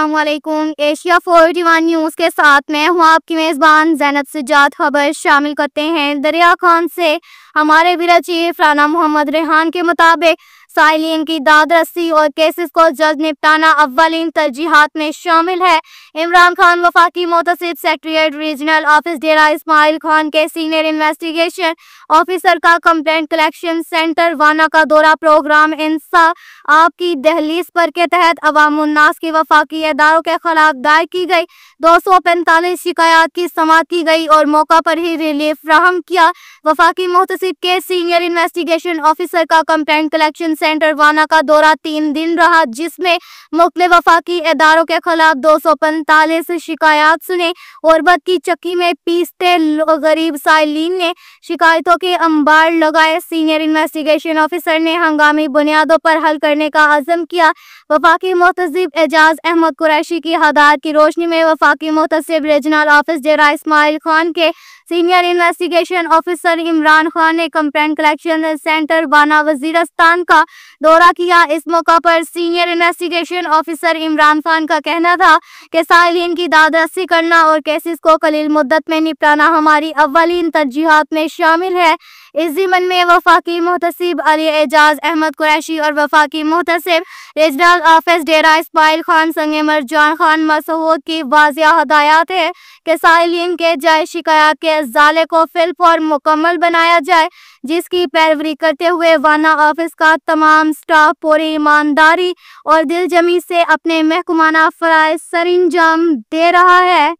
अस्सलाम वालेकुम। Asia 41 news के साथ मैं हूँ आपकी मेज़बान ज़ैनब सज्जाद। खबर शामिल करते हैं। दरिया खान से हमारे ब्यूरो चीफ राना मोहम्मद रेहान के मुताबिक साइलिन की दाद रसी और केसेस को जल्द निपटाना अव्वलीन तरजीहात में शामिल है। इमरान खान वफाकी मोहतसिब सेक्रेटरीट रीजनल ऑफिस डेरा इस्माइल खान के सीनियर इन्वेस्टिगेशन ऑफिसर का कंप्लेंट कलेक्शन सेंटर वाना का दौरा प्रोग्राम इंसाफ आपकी दहलीज पर के तहत अवामुन्नास की वफाकी इदारों के खिलाफ दायर की गई 245 शिकायत की समाअत की गई और मौका पर ही रिलीफ फ्राहम किया। वफाकी मोहतसिब के सीनियर इन्वेस्टिगेशन ऑफिसर का कंप्लेंट कलेक्शन सेंटर वाना का दौरा 3 दिन रहा, जिसमें मुख्तलिफ वफाकी इदारों के खिलाफ 245 शिकायत सुने और बद की चक्की में पीसते गरीब साइलिन ने शिकायतों के अंबार लगाए। सीनियर इन्वेस्टिगेशन ऑफिसर ने हंगामी बुनियादों पर हल करने का अज़म किया। वफाकी मोहतसिब एजाज अहमद कुरैशी की हदायत की रोशनी में वफाकी मोहतसिब रीजनल ऑफिस डेरा इस्माइल खान के senior investigation officer Imran Khan ने कंप्लेंट कलेक्शन सेंटर वाना वजीरस्तान का दौरा किया। इस मौका पर senior investigation officer Imran Khan का कहना था कि साइलिन की दादरसी करना और केसेस को कलील मुद्दत में निपटाना हमारी अव्वलीन तरजीहात में शामिल है। इस ज़िमन में वफाकी मोहतसिब अली एजाज अहमद कुरैशी और वफाकी मोहतसिब रीजनल ऑफिस डेरा इस्माइल खान संगे मरजान खान मसऊद की वाज़िया हदायत है कि साइलिन के जायज़ शिकायत के इज़ाले को फिलफौर मुकम्मल बनाया जाए, जिसकी पैरवी करते हुए वाना ऑफिस का तमाम स्टाफ पूरी ईमानदारी और दिलजमी से अपने महकमाना फ़राइज़ सरअंजाम दे रहा है।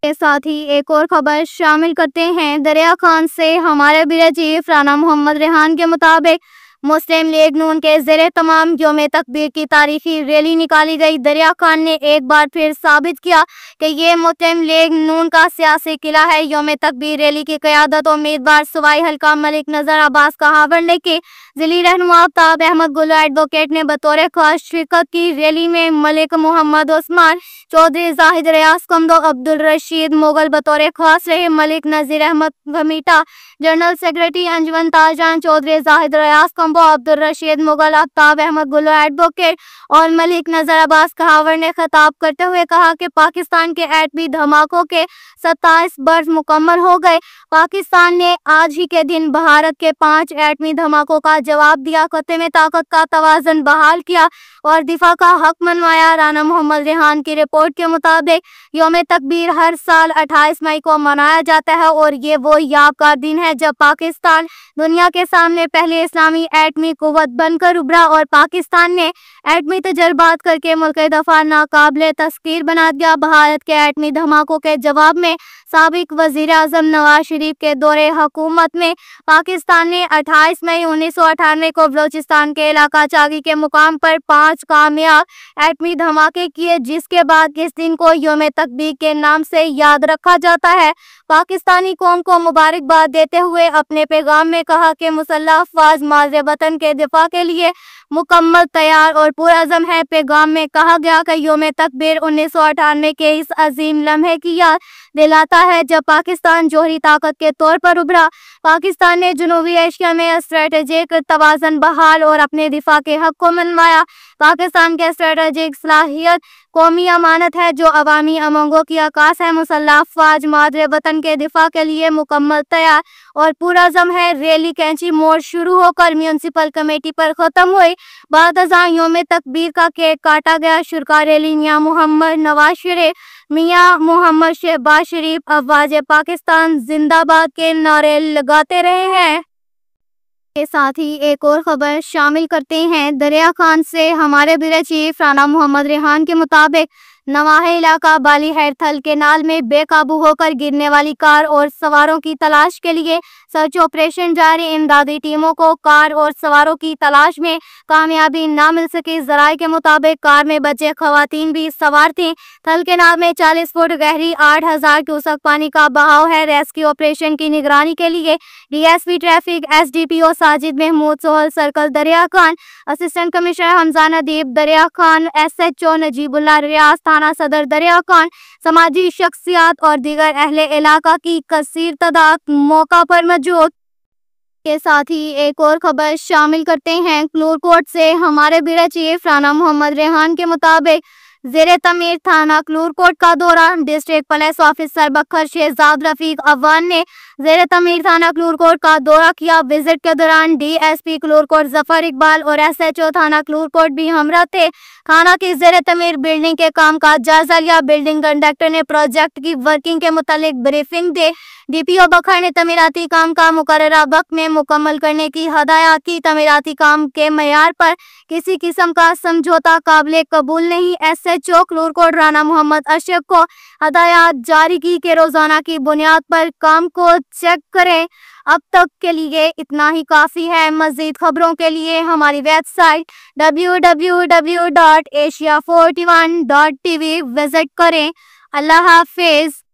के साथ ही एक और खबर शामिल करते हैं। दरिया खान से हमारे ब्यूरो चीफ राना मोहम्मद रेहान के मुताबिक मुस्लिम लीग नून के ज़ेरे तमाम यौम तकबीर की तारीखी रैली निकाली गई। दरिया खान ने एक बार फिर साबित किया कि ये मुस्लिम लीग नून का सियासी किला है। यौम तकबीर रैली की क़यादत उम्मीदवार सूबाई हल्का मलिक नज़र अब्बास कहावरने के ज़िली रहनुमा आफ्ताब अहमद गुल एडवोकेट ने बतौर खास शिरकत की। रैली में मलिक मोहम्मद उस्मान चौधरी जाहिद रियाज कमदो अब्दुल रशीद मुगल बतौर खास रहे। मलिक नज़ीर अहमद गमीटा जनरल सेक्रेटरी अंजुमन ताजरान चौधरी जाहिद रियाज अब्दुल रशीद मुगल आफ्ताब अहमद गुल एडवोकेट और मलिक नजर अब्बास कहावर ने खिताब करते हुए कहा कि पाकिस्तान के एटमी धमाकों के 27 बरस मुकम्मल हो गए। पाकिस्तान ने आज ही के दिन भारत के 5 एटमी धमाकों का जवाब दिया, खत्ते में ताकत का तवाज़ुन बहाल किया और दिफा का हक मनवाया। राना मोहम्मद रेहान की रिपोर्ट के मुताबिक यौम तकबीर हर साल 28 मई को मनाया जाता है और ये वो यादगार दिन है जब पाकिस्तान दुनिया के सामने पहले इस्लामी एटमी कुव्वत बनकर उभरा और पाकिस्तान ने एटमी तजर्बात करके मुल्क दफा नाकाबिले तस्कीर बना दिया। भारत के एटमी धमाकों के जवाब में साबिक वजीर आजम नवाज शरीफ के दौरे हुकूमत में पाकिस्तान ने 28 मई 1998 को बलोचिस्तान के इलाका चागी के मुकाम पर 5 कामयाब एटमी धमाके किए, जिसके बाद इस दिन को यौम तकबीर के नाम से याद रखा जाता है। पाकिस्तानी कौम को मुबारकबाद देते हुए अपने पैगाम में कहा कि मुसल्लह अफवाज माज़ वतन के दिफा के लिए मुकम्मल तैयार और पुरअज़म है। पैगाम में कहा गया कि यौम तकबीर 1998 के इस अजीम लम्हे की याद दिलाता है जब पाकिस्तान जोहरी ताकत के तौर पर उभरा। पाकिस्तान ने जनूबी एशिया में स्ट्रेटेजिक तवाज़ुन बहाल और अपने दिफा के हक को मनवाया। पाकिस्तान के स्ट्रेटेजिक सलाहियत कौमी अमानत है जो अवामी अमंगों की आकाश है। मुसल्लह अफवाज मादरे वतन के दिफा के लिए मुकम्मल तैयार और पुरअज़म है। रैली कैंची मोड़ शुरू होकर म्यूनसिपल कमेटी पर ख़त्म हुई। बाद अज़ां यौम तकबीर का केक काटा गया। शुरा रैली मियां मोहम्मद नवाज शरीफ, मियां मोहम्मद शहबाज शरीफ अफवाज पाकिस्तान जिंदाबाद के नारे लगाते रहे हैं। के साथ ही एक और खबर शामिल करते हैं। दरिया खान से हमारे ब्यूरो चीफ राना मोहम्मद रेहान के मुताबिक नवाहे इलाका बाली हैरथल के नाल में बेकाबू होकर गिरने वाली कार और सवारों की तलाश के लिए सर्च ऑपरेशन जारी। इमदादी टीमों को कार और सवारों की तलाश में कामयाबी न मिल सकी। जराये के मुताबिक कार में बच्चे खवातीन भी सवार थीं। थल के नाल में 40 फुट गहरी 8000 क्यूसेक पानी का बहाव है। रेस्क्यू ऑपरेशन की निगरानी के लिए DSP traffic SDPO Sajid Mahmood Sohail circle Darya Khan, assistant commissioner Hamza Nadeeb Darya Khan, SHO Najibullah रियाज थाना सदर दरिया खान, समाजी शख्सियात और दीगर अहले इलाका की कसीर तादाद मौका पर मौजूद। के साथ ही एक और खबर शामिल करते हैं। क्लूरकोट से हमारे ब्यूरो चीफ राना मोहम्मद रेहान के मुताबिक زیر تعمیر تھانہ کلور کوٹ کا دورہ۔ ڈسٹرکٹ پولیس آفیسر بکھر شہزاد رفیق افغان نے زیر تعمیر تھانہ کلور کوٹ کا دورہ کیا۔ وزٹ کے دوران ڈی ایس پی کلور کوٹ ظفر اقبال اور ایس ایچ او تھانہ کلور کوٹ بھی ہمراہ تھے۔ تھانہ کی زیر تعمیر بلڈنگ کے کام کا جائزہ لیا۔ بلڈنگ کنٹریکٹر نے پروجیکٹ کی ورکنگ کے متعلق بریفنگ دی۔ ڈی پی او بکھر نے تعمیراتی کام کا مقررہ وقت میں مکمل کرنے کی ہدایات کی۔ تعمیراتی کام کے معیار پر کسی قسم کا سمجھوتہ قابل قبول نہیں۔ ایس ایچ او کلور کوٹ رانا محمد اشرف کو ہدایات جاری کی کہ روزانہ کی بنیاد پر کام کو چیک کریں۔ اب تک کے لیے اتنا ہی کافی ہے۔ مزید خبروں کے لیے ہماری ویب سائٹ www.asia41.tv وزٹ کریں۔ اللہ حافظ۔